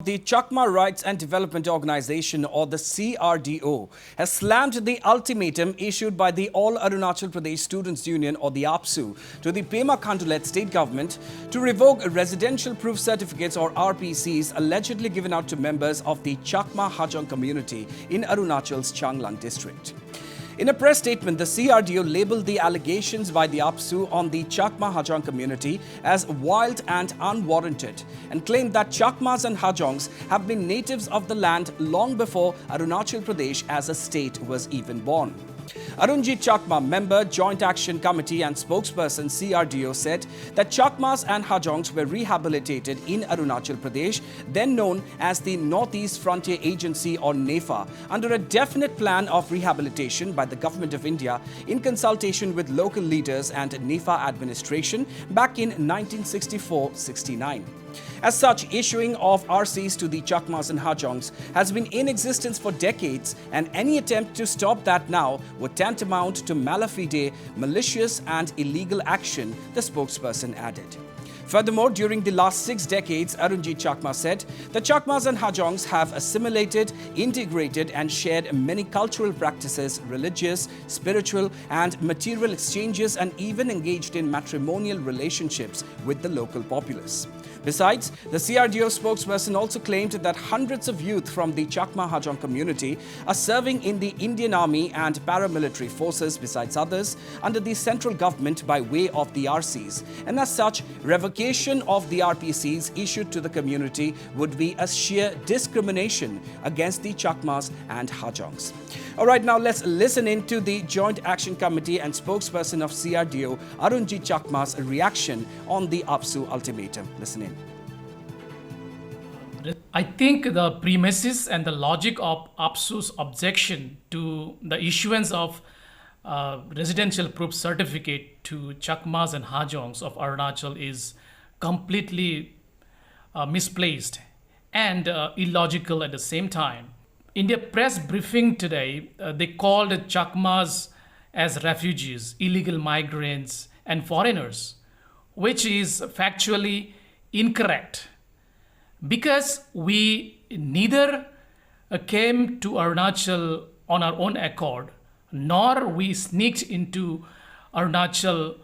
the Chakma Rights and Development Organization, or the CRDO, has slammed the ultimatum issued by the All Arunachal Pradesh Students Union, or the AAPSU, to the Pema Khandu-led state government to revoke residential proof certificates, or RPCs, allegedly given out to members of the Chakma Hajong community in Arunachal's Changlang district. In a press statement, the CRDO labelled the allegations by the AAPSU on the Chakma Hajong community as wild and unwarranted, and claimed that Chakmas and Hajongs have been natives of the land long before Arunachal Pradesh as a state was even born. Arunjit Chakma, member, Joint Action Committee and spokesperson CRDO, said that Chakmas and Hajongs were rehabilitated in Arunachal Pradesh, then known as the Northeast Frontier Agency, or NEFA, under a definite plan of rehabilitation by the Government of India in consultation with local leaders and NEFA administration back in 1964-69. As such, issuing of RCs to the Chakmas and Hajongs has been in existence for decades, and any attempt to stop that now would tantamount to malafide, malicious and illegal action, the spokesperson added. Furthermore, during the last 6 decades, Arunjit Chakma said, the Chakmas and Hajongs have assimilated, integrated and shared many cultural practices, religious, spiritual and material exchanges, and even engaged in matrimonial relationships with the local populace. Besides, the CRDO spokesperson also claimed that hundreds of youth from the Chakma Hajong community are serving in the Indian Army and paramilitary forces, besides others, under the central government by way of the RCs. And as such, revocation of the RPCs issued to the community would be a sheer discrimination against the Chakmas and Hajongs. All right, now let's listen in to the Joint Action Committee and spokesperson of CRDO, Arunjit Chakma's reaction on the AAPSU ultimatum. Listen in. I think the premises and the logic of AAPSU's objection to the issuance of residential proof certificate to Chakmas and Hajongs of Arunachal is completely misplaced and illogical at the same time. In their press briefing today, they called Chakmas as refugees, illegal migrants and foreigners, which is factually incorrect, because we neither came to Arunachal on our own accord, nor we sneaked into Arunachal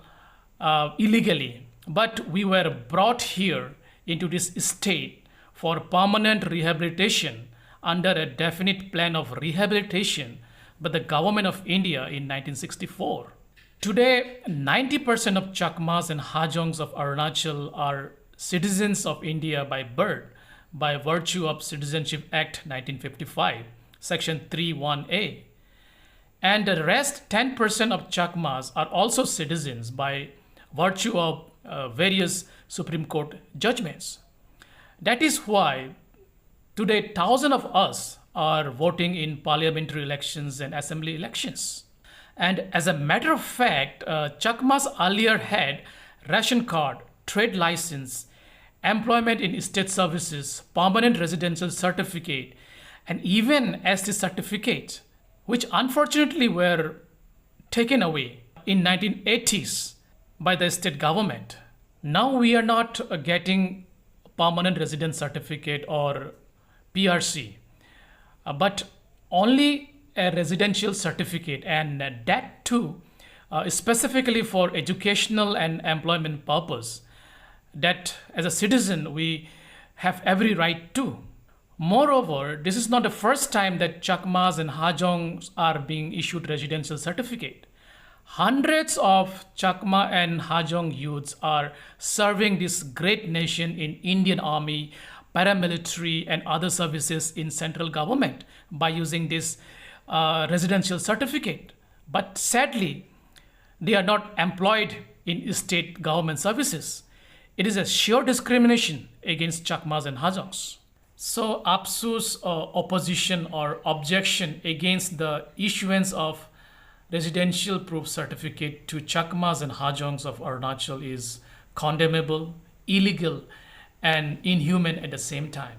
illegally, but we were brought here into this state for permanent rehabilitation under a definite plan of rehabilitation by the Government of India in 1964. Today, 90% of Chakmas and Hajongs of Arunachal are citizens of India by birth by virtue of Citizenship Act 1955, Section 3(1)(a). And the rest 10% of Chakmas are also citizens by virtue of various Supreme Court judgments. That is why today thousands of us are voting in parliamentary elections and assembly elections. And as a matter of fact, Chakmas earlier had ration card, trade license, employment in state services, permanent residential certificate, and even ST certificate, which unfortunately were taken away in 1980s by the state government. Now we are not getting permanent residence certificate or PRC, but only a residential certificate, and that too specifically for educational and employment purpose, that as a citizen we have every right to. Moreover, this is not the first time that Chakmas and Hajongs are being issued residential certificate. Hundreds of Chakma and Hajong youths are serving this great nation in Indian Army, paramilitary and other services in central government by using this residential certificate. But sadly, they are not employed in state government services. It is a sheer discrimination against Chakmas and Hajongs. So AAPSU's opposition or objection against the issuance of residential proof certificate to Chakmas and Hajongs of Arunachal is condemnable, illegal, and inhuman at the same time.